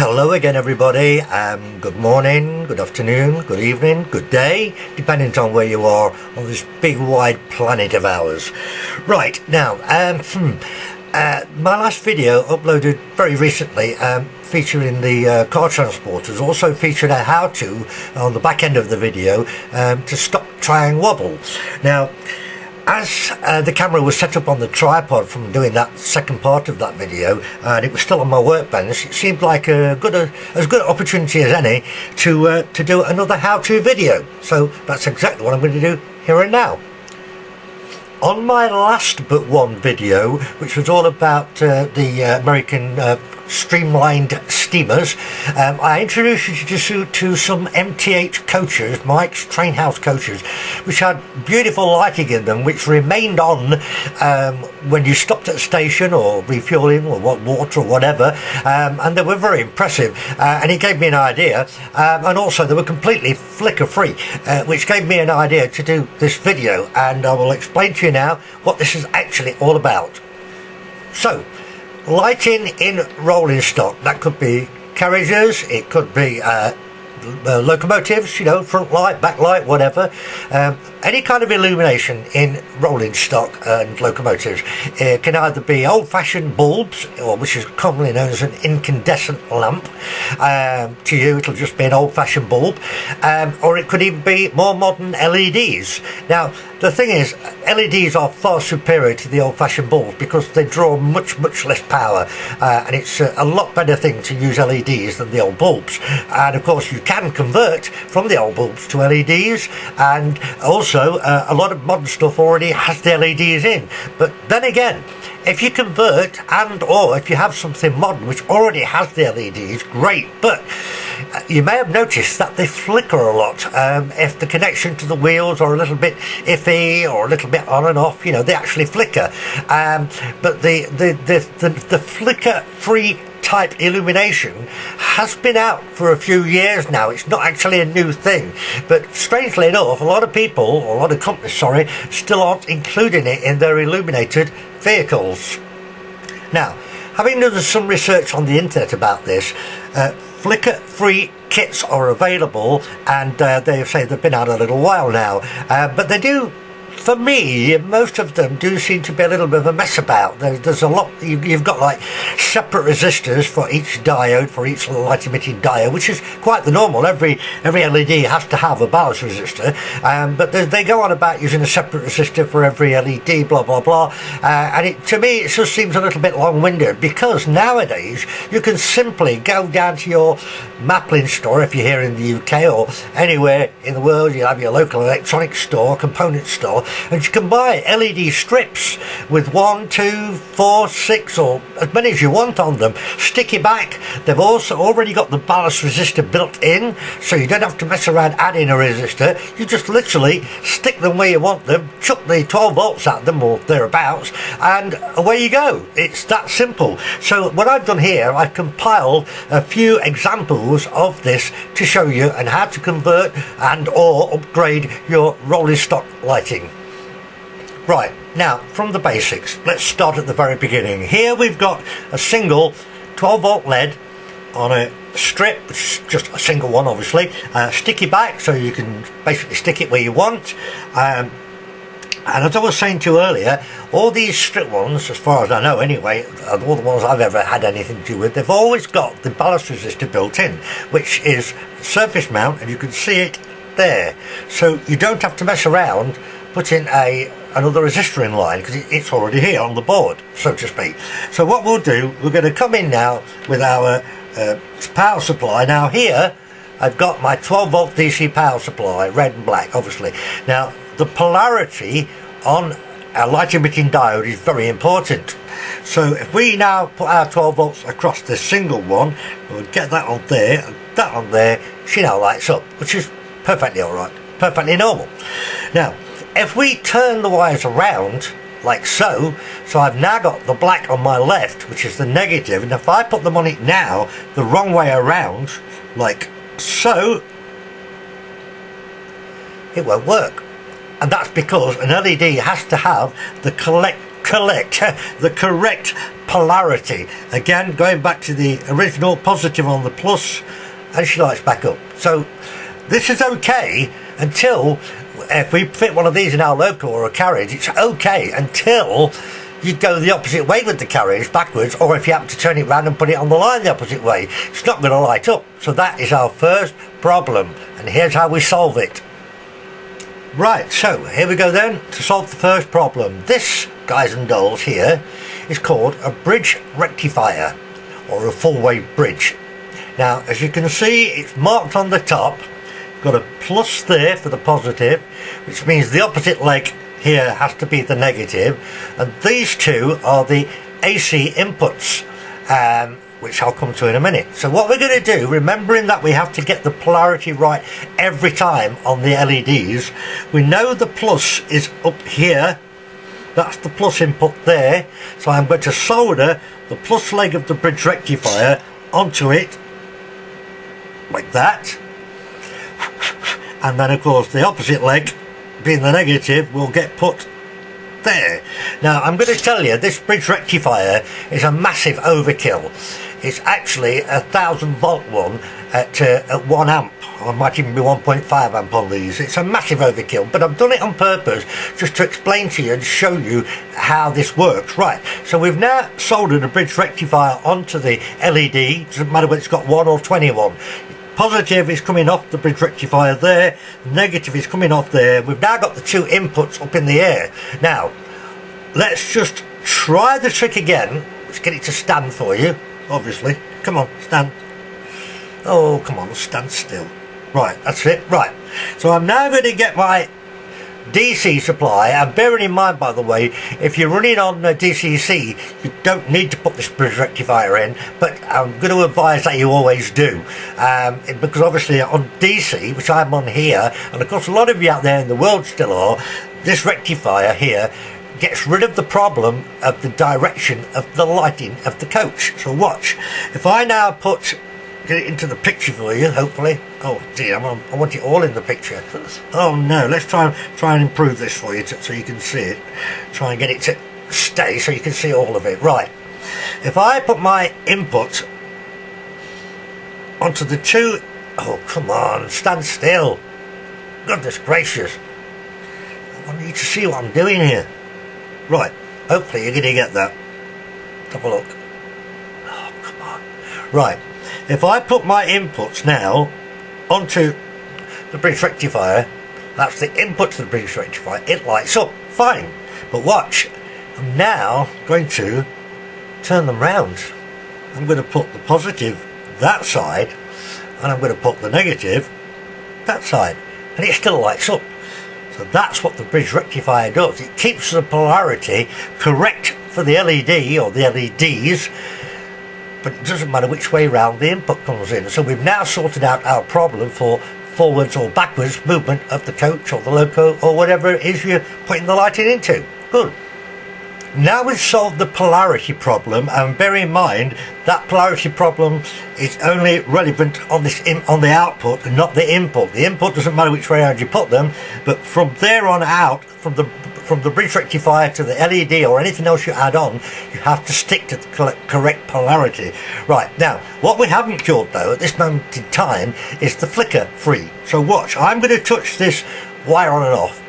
Hello again everybody, good morning, good afternoon, good evening, good day, depending on where you are on this big wide planet of ours. Right, now, my last video uploaded very recently featuring the car transporters also featured a how-to on the back end of the video to stop triang wobble. Now, as the camera was set up on the tripod from doing that second part of that video, and it was still on my workbench, it seemed like as good an opportunity as any to do another how-to video. So that's exactly what I'm going to do here and now. On my last but one video, which was all about the American streamlined steamers, I introduced you to some MTH coaches, Mike's Train House coaches, which had beautiful lighting in them, which remained on when you stopped at a station or refueling or water or whatever, and they were very impressive, and it gave me an idea, and also they were completely flicker free, which gave me an idea to do this video, and I will explain to you now what this is actually all about. So, lighting in rolling stock, that could be carriages, it could be locomotives, you know, front light, back light, whatever. Any kind of illumination in rolling stock and locomotives can either be old-fashioned bulbs, or which is commonly known as an incandescent lamp. To you it'll just be an old-fashioned bulb, or it could even be more modern LEDs. Now the thing is, LEDs are far superior to the old-fashioned bulbs because they draw much less power, and it's a lot better thing to use LEDs than the old bulbs. And of course you can convert from the old bulbs to LEDs, and also a lot of modern stuff already has the LEDs in. But then again, if you convert and or if you have something modern which already has the LEDs, great, but you may have noticed that they flicker a lot. If the connection to the wheels are a little bit iffy or a little bit on and off, you know, they actually flicker. But the flicker free type illumination has been out for a few years now. It's not actually a new thing, but strangely enough, a lot of people, or a lot of companies, sorry, still aren't including it in their illuminated vehicles. Now, having done some research on the internet about this, flicker free kits are available, and they say they've been out a little while now, but they do, for me, most of them do seem to be a little bit of a mess about. There's a lot, you've got like separate resistors for each diode, for each light emitting diode, which is quite the normal. Every LED has to have a ballast resistor, but they go on about using a separate resistor for every LED, blah blah blah, and to me it just seems a little bit long-winded, because nowadays you can simply go down to your Maplin store, if you're here in the UK or anywhere in the world. You have your local electronics store, component store, and you can buy LED strips with 1, 2, 4, 6 or as many as you want on them. Sticky back. They've also already got the ballast resistor built in, so you don't have to mess around adding a resistor. You just literally stick them where you want them, chuck the 12 volts at them or thereabouts, and away you go. It's that simple. So what I've done here, I've compiled a few examples of this to show you and how to convert and or upgrade your rolling stock lighting. Right, now from the basics, let's start at the very beginning. Here we've got a single 12 volt LED on a strip, which is just a single one obviously, sticky back, so you can basically stick it where you want. And as I was saying to you earlier, all these strip ones, as far as I know anyway, all the ones I've ever had anything to do with, they've always got the ballast resistor built in, which is surface mount, and you can see it there. So you don't have to mess around putting another resistor in line, because it's already here on the board, so to speak. So what we'll do, we're going to come in now with our power supply. Now here I've got my 12 volt DC power supply, red and black obviously. Now the polarity on a light emitting diode is very important. So if we now put our 12 volts across this single one, we'll get that on there and that on there, she now lights up, which is perfectly alright, perfectly normal. Now if we turn the wires around like so, so I've now got the black on my left, which is the negative, and if I put them on it now the wrong way around like so, it won't work. And that's because an LED has to have the collect the correct polarity. Again, going back to the original, positive on the plus, and she lights back up. So this is okay until, if we fit one of these in our loco or a carriage, it's okay until you go the opposite way with the carriage, backwards, or if you happen to turn it round and put it on the line the opposite way, it's not going to light up. So that is our first problem, and here's how we solve it. Right, so here we go then to solve the first problem. This, guys and dolls, here is called a bridge rectifier, or a four-way bridge. Now, as you can see, it's marked on the top, got a plus there for the positive, which means the opposite leg here has to be the negative, and these two are the AC inputs, which I'll come to in a minute. So what we're going to do, remembering that we have to get the polarity right every time on the LEDs, we know the plus is up here, that's the plus input there, so I'm going to solder the plus leg of the bridge rectifier onto it, like that, and then of course the opposite leg, being the negative, will get put there. Now I'm going to tell you, this bridge rectifier is a massive overkill. It's actually a 1000 volt one at 1 amp, or might even be 1.5 amp on these. It's a massive overkill, but I've done it on purpose just to explain to you and show you how this works. Right, so we've now soldered a bridge rectifier onto the LED. Doesn't matter whether it's got 1 or 21. Positive is coming off the bridge rectifier there, negative is coming off there. We've now got the two inputs up in the air. Now let's just try the trick again. Let's get it to stand for you, obviously. Come on, stand. Oh, come on, stand still. Right, that's it. Right, so I'm now going to get my DC supply, and bearing in mind, by the way, if you're running on DCC, you don't need to put this bridge rectifier in, but I'm going to advise that you always do, because obviously on DC, which I'm on here, and of course a lot of you out there in the world still are, this rectifier here gets rid of the problem of the direction of the lighting of the coach. So watch, if I now get it into the picture for you, hopefully. Oh dear, I want it all in the picture. Oh no, let's try and improve this for you so you can see it. Try and get it to stay so you can see all of it. Right, if I put my input onto the two, oh come on, stand still. Goodness gracious, I want you to see what I'm doing here. Right, hopefully you're going to get that. Have a look. Oh come on. Right, if I put my inputs now onto the bridge rectifier, that's the input to the bridge rectifier, it lights up fine. But watch, I'm now going to turn them round. I'm going to put the positive that side, and I'm going to put the negative that side, and it still lights up. So that's what the bridge rectifier does. It keeps the polarity correct for the LED or the LEDs, but it doesn't matter which way round the input comes in. So we've now sorted out our problem for forwards or backwards movement of the coach or the loco or whatever it is you're putting the lighting into. Good. Now we've solved the polarity problem, and bear in mind that polarity problem is only relevant on this on the output and not the input. The input doesn't matter which way around you put them, but from there on out, from the bridge rectifier to the LED or anything else you add on, you have to stick to the correct polarity. Right, now what we haven't cured though at this moment in time is the flicker free. So watch, I'm going to touch this wire on and off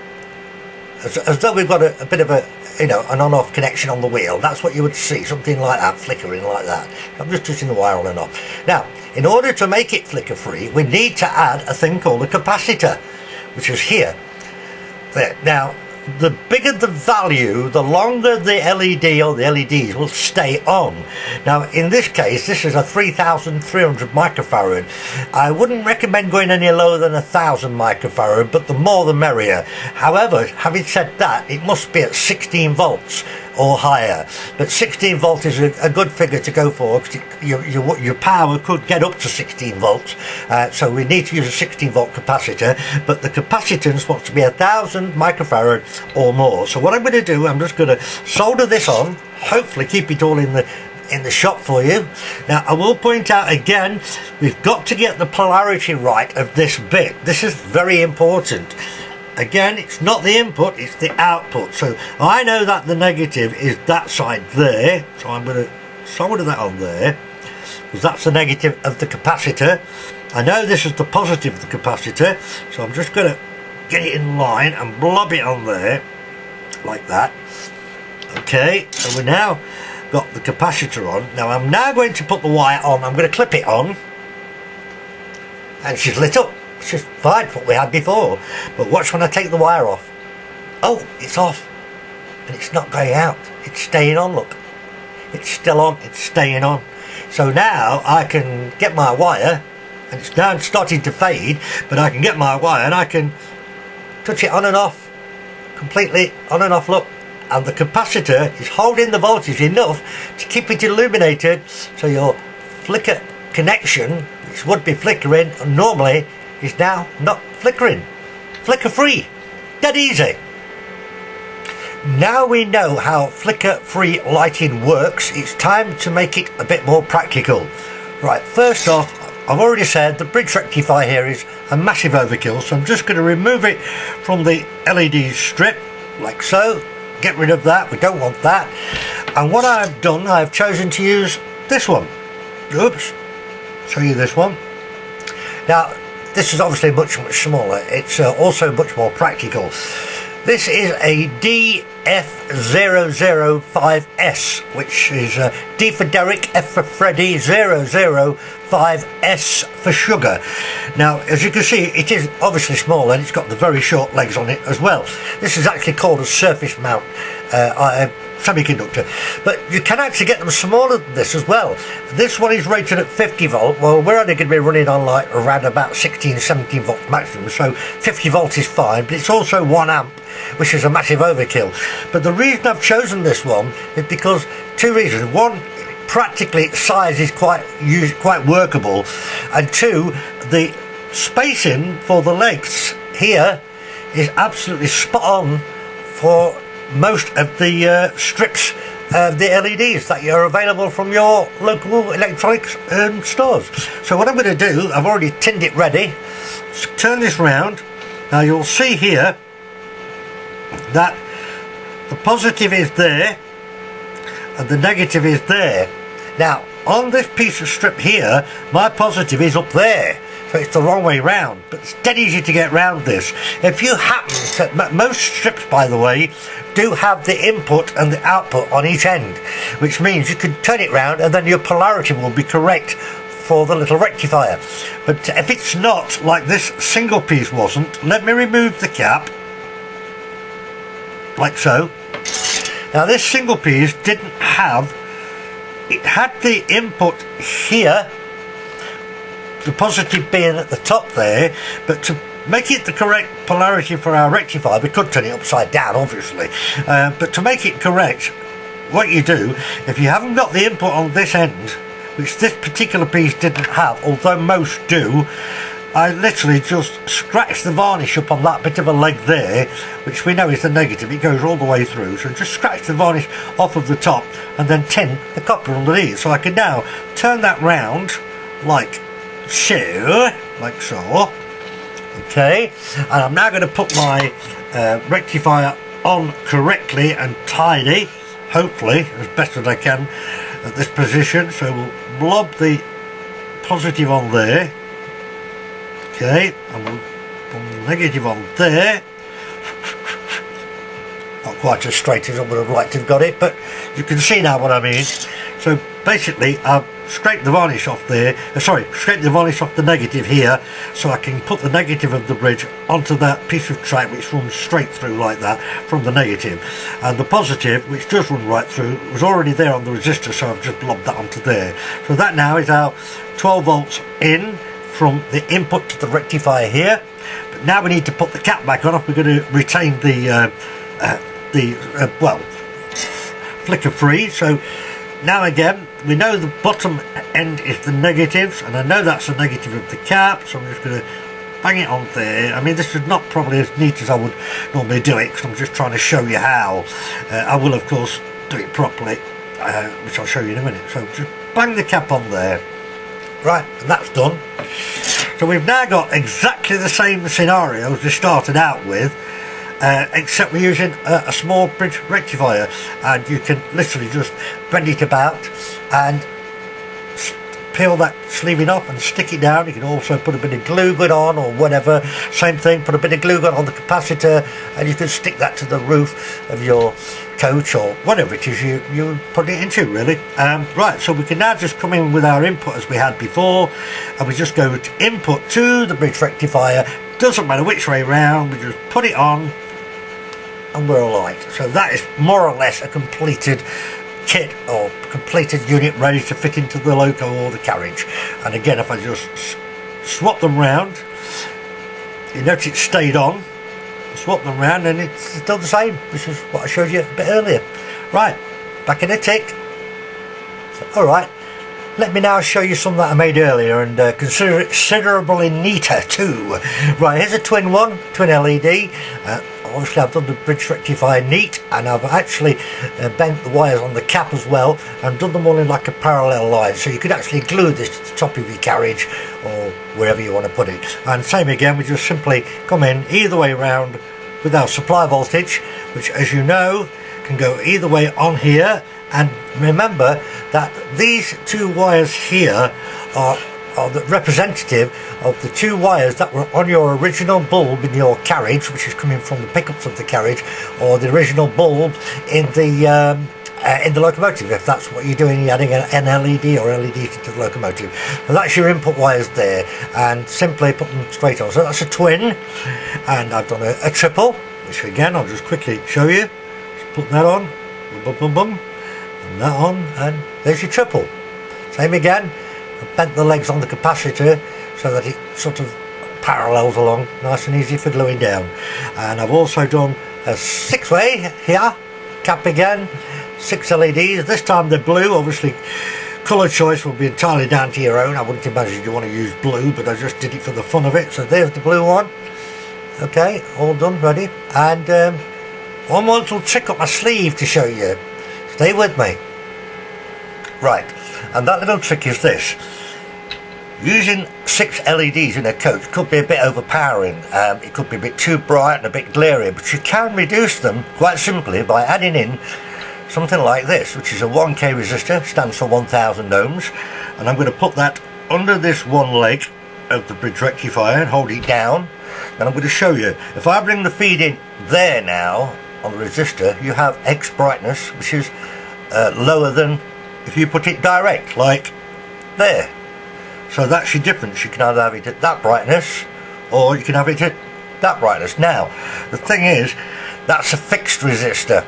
as though we've got a bit of a, you know, an on-off connection on the wheel. That's what you would see, something like that, flickering like that. I'm just touching the wire on and off. Now, in order to make it flicker free, we need to add a thing called a capacitor, which is here. There. Now, the bigger the value, the longer the LED or the LEDs will stay on. Now in this case, this is a 3300 microfarad. I wouldn't recommend going any lower than 1000 microfarad, but the more the merrier. However, having said that, it must be at 16 volts or higher, but 16 volt is a good figure to go for, because your power could get up to 16 volts, so we need to use a 16 volt capacitor, but the capacitance wants to be 1000 microfarad or more. So what I'm going to do, I'm just going to solder this on, hopefully keep it all in the shop for you. Now I will point out again, we've got to get the polarity right of this bit. This is very important. again, it's not the input, it's the output. So I know that the negative is that side there, so I'm going to solder that on there, because that's the negative of the capacitor. I know this is the positive of the capacitor, so I'm just going to get it in line and blob it on there, like that. Okay, so we now got the capacitor on. Now I'm now going to put the wire on. I'm going to clip it on, and she's lit up. It's just fine, what we had before. But watch when I take the wire off. Oh, it's off, and it's not going out. It's staying on, look. It's still on, it's staying on. So now I can get my wire, and it's now starting to fade, but I can get my wire and I can touch it on and off, completely on and off, look. And the capacitor is holding the voltage enough to keep it illuminated, so your flicker connection, which would be flickering normally, is now not flickering. Flicker free. Dead easy. Now we know how flicker free lighting works, it's time to make it a bit more practical. Right, first off, I've already said the bridge rectifier here is a massive overkill, so I'm just going to remove it from the LED strip, like so. Get rid of that, we don't want that. And what I've done, I've chosen to use this one. Oops, show you this one. Now, this is obviously much smaller, it's also much more practical. This is a DF005S, which is D for Derek, F for Freddy, 005S for sugar. Now, as you can see, it is obviously small, and it's got the very short legs on it as well. This is actually called a surface mount semiconductor, but you can actually get them smaller than this as well. This one is rated at 50 volt. Well, we're only going to be running on like around about 16-17 volt maximum, so 50 volt is fine, but it's also 1 amp, which is a massive overkill. But the reason I've chosen this one is because two reasons. One, practically size is quite workable, and two, the spacing for the legs here is absolutely spot on for most of the strips of the LEDs that are available from your local electronics stores. So what I'm going to do, I've already tinned it ready. Let's turn this round. Now you'll see here that the positive is there and the negative is there. Now on this piece of strip here, my positive is up there, so it's the wrong way round, but it's dead easy to get round this. If you happen to, most strips by the way do have the input and the output on each end, which means you can turn it round and then your polarity will be correct for the little rectifier. But if it's not, like this single piece wasn't, let me remove the cap, like so. Now this single piece didn't have, it had the input here, the positive being at the top there, but to make it the correct polarity for our rectifier, we could turn it upside down obviously, but to make it correct, what you do, if you haven't got the input on this end, which this particular piece didn't have, although most do, I literally just scratch the varnish up on that bit of a leg there, which we know is the negative. It goes all the way through, so just scratch the varnish off of the top and then tin the copper underneath. So I can now turn that round like so, okay, and I'm now going to put my rectifier on correctly and tidy, hopefully as best as I can at this position. So we'll blob the positive on there, okay, and we'll put the negative on there. Not quite as straight as I would have liked to have got it, but you can see now what I mean. So basically I've scraped the varnish off there, scrape the varnish off the negative here, so I can put the negative of the bridge onto that piece of track which runs straight through like that from the negative, and the positive, which does run right through, was already there on the resistor, so I've just blobbed that onto there. So that now is our 12 volts in from the input to the rectifier here. But now we need to put the cap back on if we're going to retain the well, flicker free. So now again, we know the bottom end is the negatives, and I know that's the negative of the cap, so I'm just going to bang it on there. I mean, this is not probably as neat as I would normally do it, because I'm just trying to show you how. I will of course do it properly, which I'll show you in a minute. So just bang the cap on there. Right, and that's done. So So we've now got exactly the same scenario as we started out with, except we're using a small bridge rectifier, and you can literally just bend it about and peel that sleeving off and stick it down. You can also put a bit of glue gun on, or whatever, same thing, put a bit of glue gun on the capacitor, and you can stick that to the roof of your coach or whatever it is you put it into, really. Right, so we can now just come in with our input as we had before, and we just go to input to the bridge rectifier. Doesn't matter which way round, we just put it on and we're alright. So that is more or less a completed kit or completed unit ready to fit into the loco or the carriage. And again, if I just swap them round, you notice it stayed on. Swap them round and it's still the same, which is what I showed you a bit earlier. Right, back in a tick. So, alright, let me now show you some that I made earlier, and considerably neater too. Right, here's a twin LED. Obviously I've done the bridge rectifier neat, and I've actually bent the wires on the cap as well and done them all in like a parallel line, so you could actually glue this to the top of your carriage or wherever you want to put it. And same again, we just simply come in either way round with our supply voltage, which, as you know, can go either way on here. And remember that these two wires here are the representative of the two wires that were on your original bulb in your carriage, which is coming from the pickups of the carriage, or the original bulb in the locomotive, if that's what you're doing, you're adding an LED or LEDs into the locomotive. So that's your input wires there, and simply put them straight on. So that's a twin, and I've done a triple, which again I'll just quickly show you. Just put that on, boom, boom, boom, and that on, and there's your triple. Same again. I've bent the legs on the capacitor so that it sort of parallels along, nice and easy for gluing down. And I've also done a 6-way here, cap again, 6 LEDs. This time they're blue. Obviously colour choice will be entirely down to your own. I wouldn't imagine you want to use blue, but I just did it for the fun of it. So there's the blue one. Okay, all done, ready. And one more little trick up my sleeve to show you. Stay with me. Right, and that little trick is this. Using 6 LEDs in a coach could be a bit overpowering. It could be a bit too bright and a bit glary, but you can reduce them quite simply by adding in something like this, which is a 1K resistor, stands for 1000 ohms, and I'm going to put that under this one leg of the bridge rectifier and hold it down. And I'm going to show you, if I bring the feed in there now on the resistor, you have X brightness, which is lower than if you put it direct, like there. So that's your difference. You can either have it at that brightness, or you can have it at that brightness. Now, the thing is, that's a fixed resistor,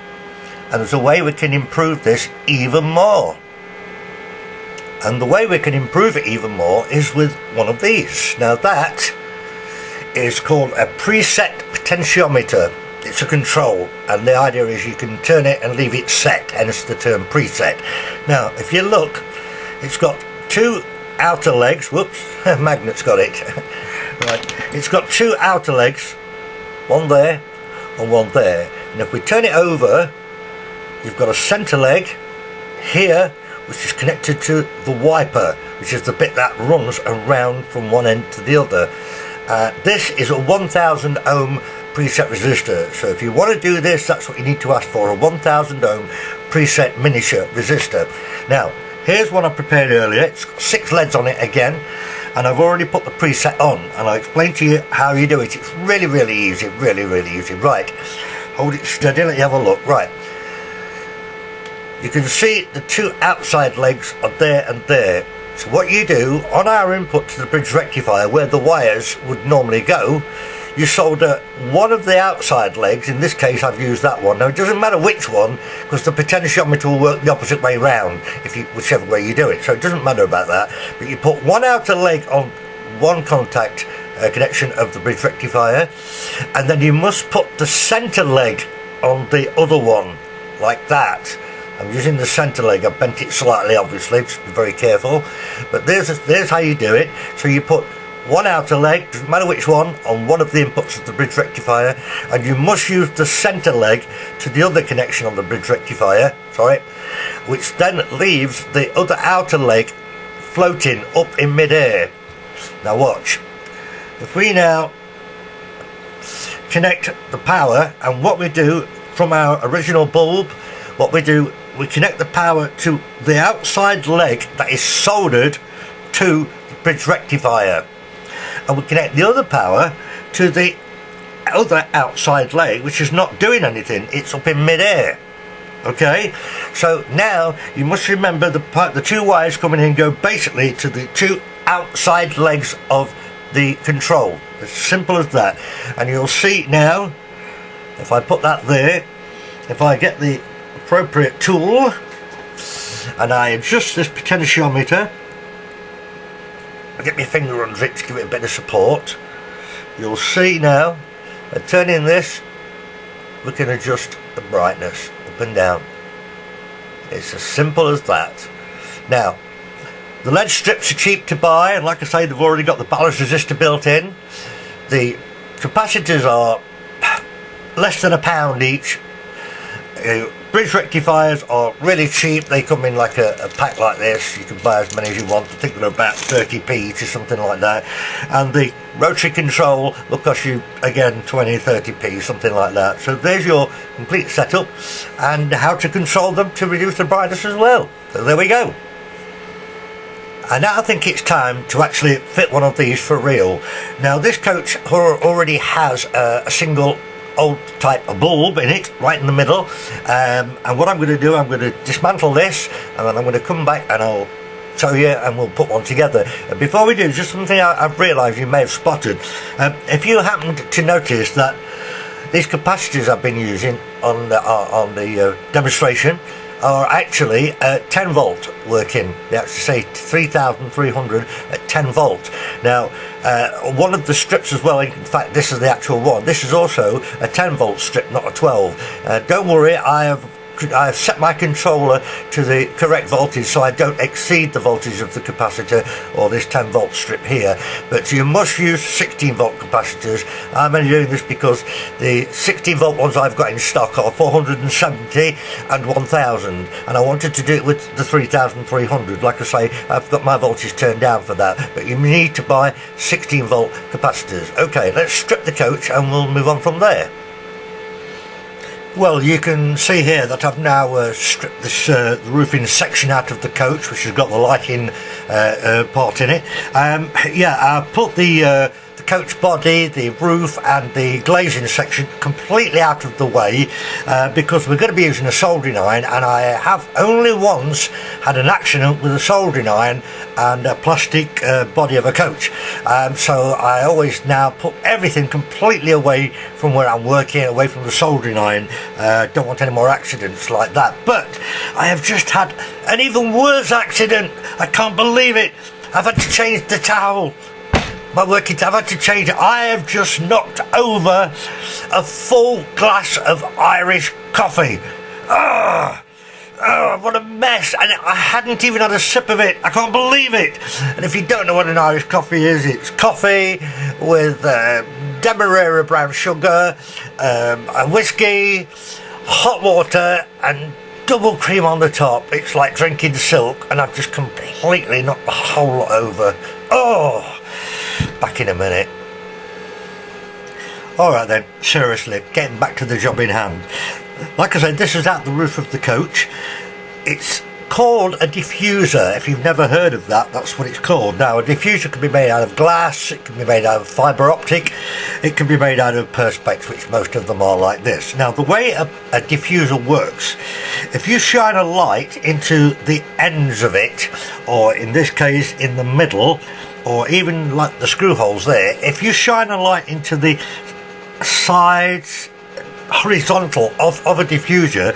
and there's a way we can improve this even more. And the way we can improve it even more is with one of these. Now that is called a preset potentiometer. It's a control, and the idea is you can turn it and leave it set, hence the term preset. Now if you look, it's got 2 outer legs. Whoops, magnet's got it. Right, it's got 2 outer legs, one there and one there, and if we turn it over, you've got a centre leg here, which is connected to the wiper, which is the bit that runs around from one end to the other. This is a 1000 ohm preset resistor, so if you want to do this, that's what you need to ask for, a 1000 ohm preset miniature resistor. Now here's one I prepared earlier. It's got 6 leads on it again, and I've already put the preset on, and I'll explain to you how you do it. It's really easy, really easy. Right, hold it steady, let you have a look. Right, you can see the 2 outside legs are there and there. So what you do, on our input to the bridge rectifier, where the wires would normally go, you solder one of the outside legs. In this case I've used that one. Now it doesn't matter which one, because the potentiometer will work the opposite way round, whichever way you do it, so it doesn't matter about that. But you put one outer leg on one contact connection of the bridge rectifier, and then you must put the centre leg on the other one, like that. I'm using the centre leg. I've bent it slightly, obviously, just be very careful, but there's how you do it. So you put one outer leg, doesn't matter which one, on one of the inputs of the bridge rectifier, and you must use the centre leg to the other connection on the bridge rectifier, which then leaves the other outer leg floating up in mid-air. Now watch, if we now connect the power, and what we do from our original bulb, what we do, we connect the power to the outside leg that is soldered to the bridge rectifier, and we connect the other power to the other outside leg, which is not doing anything, it's up in mid-air. Okay, so now you must remember the two wires coming in go basically to the two outside legs of the control. As simple as that. And you'll see now, if I put that there, if I get the appropriate tool and I adjust this potentiometer, I get my finger under it to give it a bit of support, you'll see now, by turning this, we can adjust the brightness up and down. It's as simple as that. Now, the lead strips are cheap to buy, and like I say, they've already got the ballast resistor built in. The capacitors are less than £1 each. Bridge rectifiers are really cheap. They come in like a pack like this. You can buy as many as you want. I think they're about 30p each or something like that. And the rotary control will cost you, again, 20-30p, something like that. So there's your complete setup and how to control them to reduce the brightness as well. So there we go. And now I think it's time to actually fit one of these for real. Now this coach already has a single old type of bulb in it, right in the middle, and what I'm going to do, I'm going to dismantle this, and then I'm going to come back and I'll show you, and we'll put one together. Before we do, just something I've realised you may have spotted. If you happened to notice that these capacitors I've been using on the demonstration are actually 10 volt working. They actually say 3300 at 10 volt. Now one of the strips as well, in fact this is the actual one, this is also a 10 volt strip, not a 12. Don't worry, I've set my controller to the correct voltage so I don't exceed the voltage of the capacitor or this 10 volt strip here, but you must use 16 volt capacitors. I'm only doing this because the 16 volt ones I've got in stock are 470 and 1000, and I wanted to do it with the 3300. Like I say, I've got my voltage turned down for that, but you need to buy 16 volt capacitors. Okay, let's strip the coach and we'll move on from there. Well, you can see here that I've now stripped this roofing section out of the coach, which has got the lighting part in it. Yeah, I put the coach body, the roof and the glazing section completely out of the way because we're going to be using a soldering iron, and I have only once had an accident with a soldering iron and a plastic body of a coach. So I always now put everything completely away from where I'm working, away from the soldering iron. Don't want any more accidents like that. But I have just had an even worse accident. I can't believe it. I've had to change the towel. My working towel, I've had to change it. I have just knocked over a full glass of Irish coffee. Oh, what a mess. And I hadn't even had a sip of it. I can't believe it. And if you don't know what an Irish coffee is, it's coffee with demerara brown sugar, a whiskey, hot water and double cream on the top. It's like drinking silk, and I've just completely knocked the whole lot over. Oh, back in a minute. Alright then, seriously, getting back to the job in hand. Like I said, this is out the roof of the coach. It's called a diffuser. If you've never heard of that, that's what it's called. Now, a diffuser can be made out of glass, it can be made out of fibre optic, it can be made out of perspex, which most of them are like this. Now, the way a diffuser works, if you shine a light into the ends of it, or in this case in the middle, or even like the screw holes there, if you shine a light into the sides horizontal of a diffuser,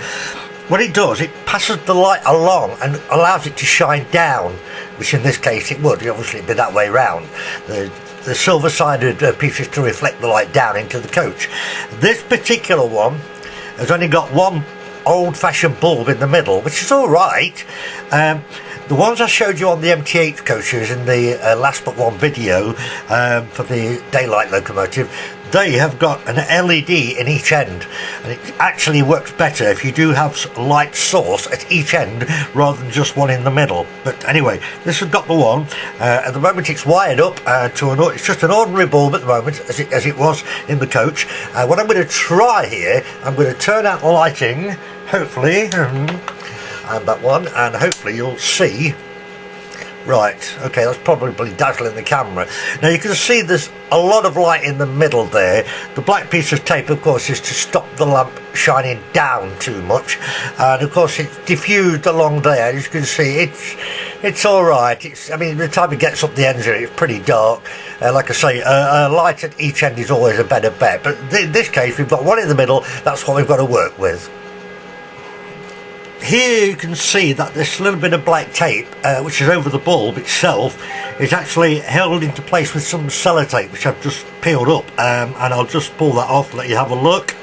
what it does, it passes the light along and allows it to shine down, which in this case it would obviously be that way round, the silver sided pieces to reflect the light down into the coach. This particular one has only got one old-fashioned bulb in the middle, which is alright. The ones I showed you on the MT8 coaches in the last but one video for the daylight locomotive, they have got an LED in each end, and it actually works better if you do have light source at each end rather than just one in the middle. But anyway, this has got the one. At the moment it's wired up to it's just an ordinary bulb at the moment, as it was in the coach. What I'm going to try here, I'm going to turn out the lighting, hopefully, and that one, and hopefully you'll see. Right, okay, that's probably dazzling the camera. Now you can see there's a lot of light in the middle there. The black piece of tape, of course, is to stop the lamp shining down too much, and of course it's diffused along there. As you can see, it's all right. I mean, by the time it gets up the ends of it, it's pretty dark. Like I say, a light at each end is always a better bet, but in this case we've got one in the middle. That's what we've got to work with. Here you can see that this little bit of black tape, which is over the bulb itself, is actually held into place with some sellotape, which I've just peeled up, and I'll just pull that off, let you have a look.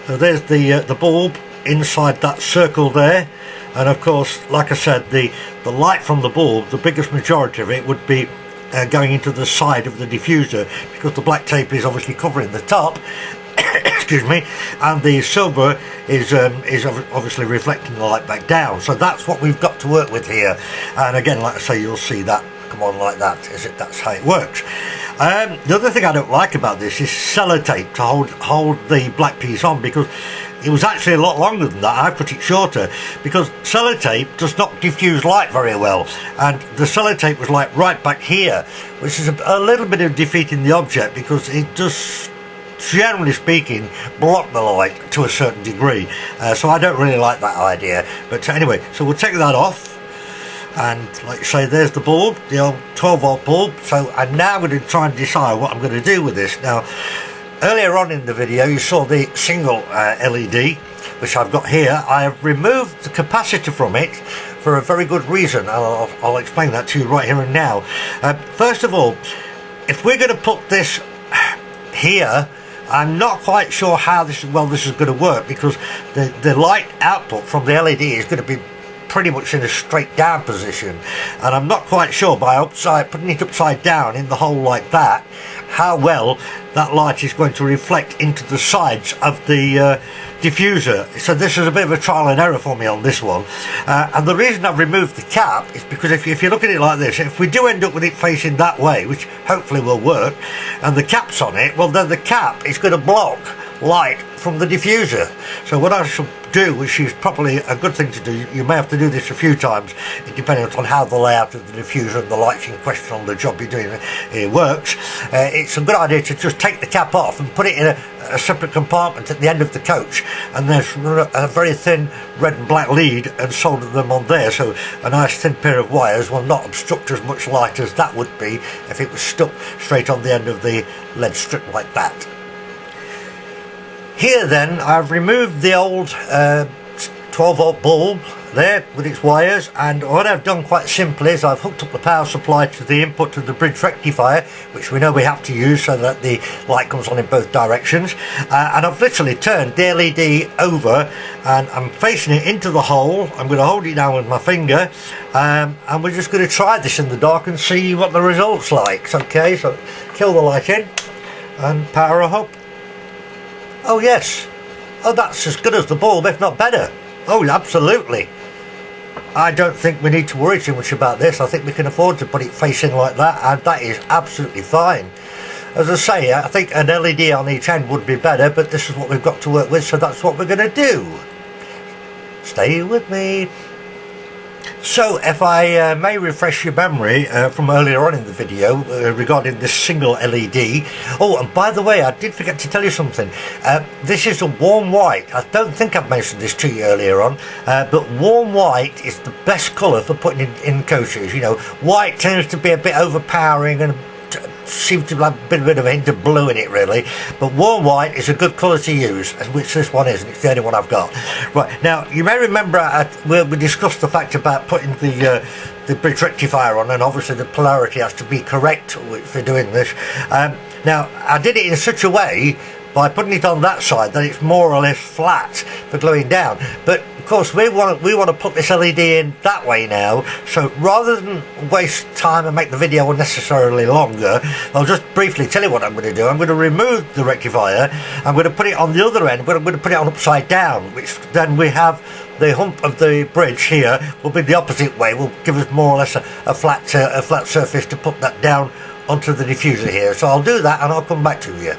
So there's the bulb inside that circle there, and of course, like I said, the light from the bulb, the biggest majority of it would be going into the side of the diffuser, because the black tape is obviously covering the top. Excuse me, and the silver is obviously reflecting the light back down. So that's what we've got to work with here. And again, like I say, you'll see that come on like that. That's how it works. The other thing I don't like about this is sellotape to hold the black piece on, because it was actually a lot longer than that. I put it shorter because sellotape does not diffuse light very well, and the sellotape was like right back here, which is a little bit of defeating the object, because it does, generally speaking, block the light to a certain degree. So I don't really like that idea. But anyway, so we'll take that off, and like I say, there's the bulb, the old 12-volt bulb. So I'm now going to try and decide what I'm going to do with this. Now, earlier on in the video you saw the single LED, which I've got here. I have removed the capacitor from it for a very good reason, and I'll explain that to you right here and now. First of all, if we're going to put this here, I'm not quite sure how this is going to work, because the light output from the LED is going to be pretty much in a straight down position, and I'm not quite sure by putting it upside down in the hole like that how well that light is going to reflect into the sides of the diffuser. So this is a bit of a trial and error for me on this one, and the reason I've removed the cap is because if you look at it like this, if we do end up with it facing that way, which hopefully will work, and the cap's on it, well then the cap is going to block light from the diffuser. So what I should do, which is probably a good thing to do, you may have to do this a few times depending on how the layout of the diffuser and the lights in question on the job you're doing works. It's a good idea to just take the cap off and put it in a separate compartment at the end of the coach, and there's a very thin red and black lead and solder them on there, so a nice thin pair of wires will not obstruct as much light as that would be if it was stuck straight on the end of the lead strip like that. Here then, I've removed the old 12-volt bulb there with its wires, and what I've done quite simply is I've hooked up the power supply to the input to the bridge rectifier, which we know we have to use so that the light comes on in both directions, and I've literally turned the LED over and I'm facing it into the hole. I'm going to hold it down with my finger, and we're just going to try this in the dark and see what the results like. Okay, so kill the light in and power up. Oh yes, oh that's as good as the bulb, if not better. Oh absolutely. I don't think we need to worry too much about this. I think we can afford to put it facing like that, and that is absolutely fine. As I say, I think an LED on each end would be better, but this is what we've got to work with, so that's what we're going to do. Stay with me. So if I may refresh your memory from earlier on in the video regarding this single LED. Oh, and by the way, I did forget to tell you something. This is a warm white. I don't think I've mentioned this to you earlier on, but warm white is the best colour for putting in coaches. You know, white tends to be a bit overpowering and seems to have a bit of a hint of blue in it really, but warm white is a good colour to use, which this one is, and it's the only one I've got. Right, now you may remember we discussed the fact about putting the bridge rectifier on, and obviously the polarity has to be correct for doing this. Now I did it in such a way by putting it on that side that it's more or less flat for gluing down, but course we want to put this LED in that way now, so rather than waste time and make the video unnecessarily longer, I'll just briefly tell you what I'm going to do. I'm going to remove the rectifier. I'm going to put it on the other end, but I'm going to put it on upside down, which then we have the hump of the bridge here will be the opposite way, will give us more or less a flat surface to put that down onto the diffuser here. So I'll do that and I'll come back to you.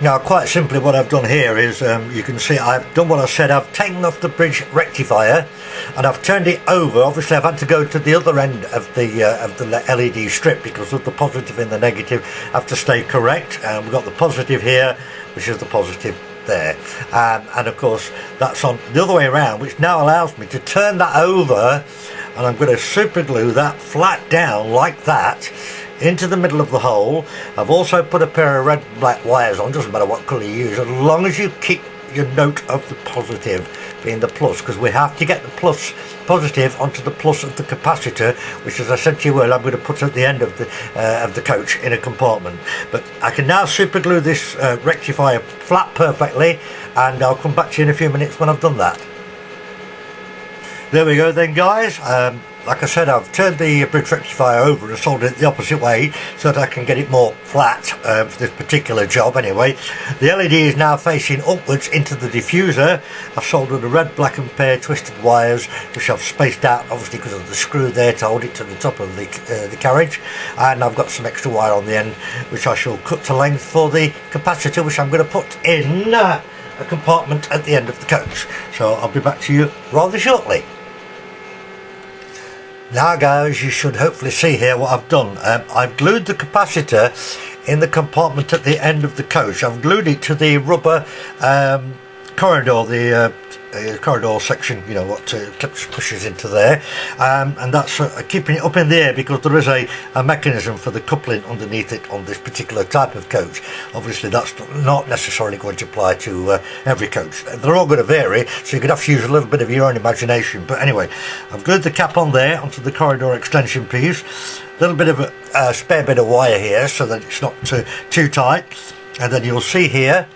Now, quite simply, what I've done here is, you can see I've done what I said. I've taken off the bridge rectifier and I've turned it over. Obviously, I've had to go to the other end of the LED strip because of the positive and the negative have to stay correct. And we've got the positive here, which is the positive there. And of course, that's on the other way around, which now allows me to turn that over, and I'm going to super glue that flat down like that into the middle of the hole. I've also put a pair of red and black wires on, doesn't matter what colour you use, as long as you keep your note of the positive being the plus, because we have to get the positive onto the plus of the capacitor, which, as I said to you earlier, I'm going to put at the end of the coach in a compartment. But I can now super glue this rectifier flat perfectly, and I'll come back to you in a few minutes when I've done that. There we go then, guys. Like I said, I've turned the bridge rectifier over and soldered it the opposite way so that I can get it more flat for this particular job anyway. The LED is now facing upwards into the diffuser. I've soldered a red, black and pair twisted wires, which I've spaced out obviously because of the screw there to hold it to the top of the carriage, and I've got some extra wire on the end which I shall cut to length for the capacitor, which I'm going to put in a compartment at the end of the coach. So I'll be back to you rather shortly. Now guys, you should hopefully see here what I've done. I've glued the capacitor in the compartment at the end of the coach. I've glued it to the rubber corridor, the corridor section, you know, what clips pushes into there, and that's keeping it up in the air because there is a mechanism for the coupling underneath it on this particular type of coach. Obviously that's not necessarily going to apply to every coach. They're all going to vary, so you could have to use a little bit of your own imagination. But anyway, I've glued the cap on there onto the corridor extension piece, a little bit of a spare bit of wire here so that it's not too tight, and then you'll see here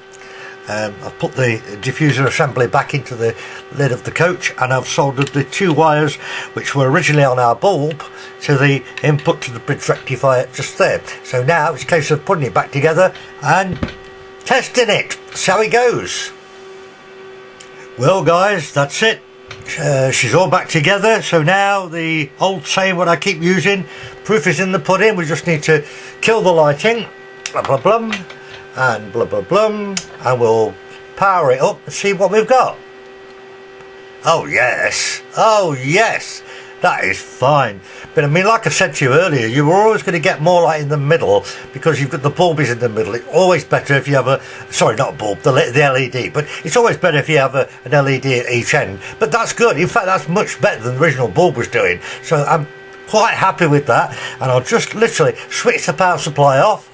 I've put the diffuser assembly back into the lid of the coach, and I've soldered the two wires which were originally on our bulb to the input to the bridge rectifier just there. So now it's a case of putting it back together and testing it. See how it goes. Well guys, that's it. She's all back together. So now the old saying what I keep using, proof is in the pudding. We just need to kill the lighting, blah blah blah, and blah blah blah, and we'll power it up and see what we've got. Oh yes, oh yes, that is fine. But I mean, like I said to you earlier, you were always going to get more light in the middle because you've got the bulb is in the middle. It's always better if you have a, sorry, not a bulb, the LED, but it's always better if you have an LED at each end. But that's good. In fact, that's much better than the original bulb was doing. So I'm quite happy with that, and I'll just literally switch the power supply off,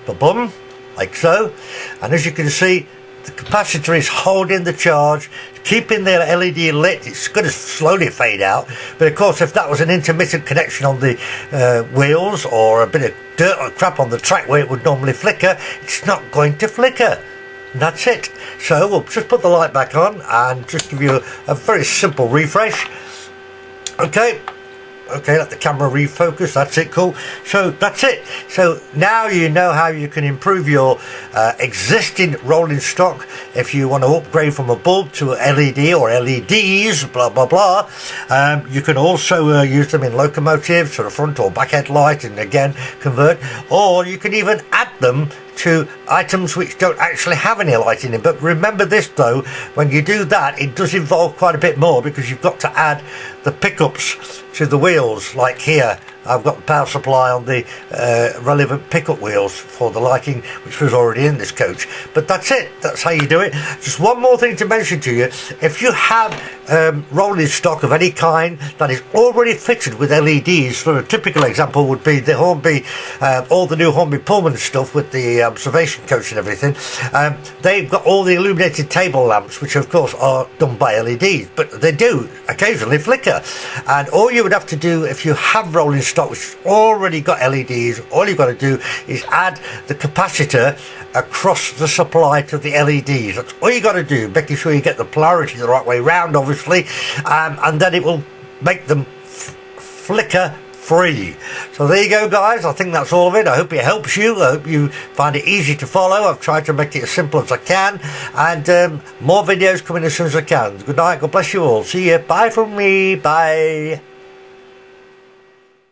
ba-bum, like so, and as you can see, the capacitor is holding the charge, keeping the LED lit. It's going to slowly fade out, but of course if that was an intermittent connection on the wheels or a bit of dirt or crap on the track where it would normally flicker, it's not going to flicker. And that's it. So we'll just put the light back on and just give you a very simple refresh. Okay, let the camera refocus. That's it, cool. So that's it. So now you know how you can improve your existing rolling stock if you want to upgrade from a bulb to an LED or LEDs, blah blah blah. You can also use them in locomotives for a front or back headlight and again convert, or you can even add them to items which don't actually have any light in it. But remember this though, when you do that, it does involve quite a bit more because you've got to add the pickups to the wheels. Like here, I've got the power supply on the relevant pickup wheels for the lighting, which was already in this coach. But that's it, that's how you do it. Just one more thing to mention to you: if you have rolling stock of any kind that is already fitted with LEDs, so a typical example would be the Hornby, all the new Hornby Pullman stuff with the observation coach and everything. They've got all the illuminated table lamps, which of course are done by LEDs, but they do occasionally flicker. And all you would have to do if you have rolling stock which has already got LEDs. All you've got to do is add the capacitor across the supply to the LEDs. That's all you got to do, making sure you get the polarity the right way round, obviously, and then it will make them flicker free. So there you go, guys. I think that's all of it. I hope it helps you. I hope you find it easy to follow. I've tried to make it as simple as I can, and more videos coming as soon as I can. Good night. God bless you all. See you. Bye from me. Bye.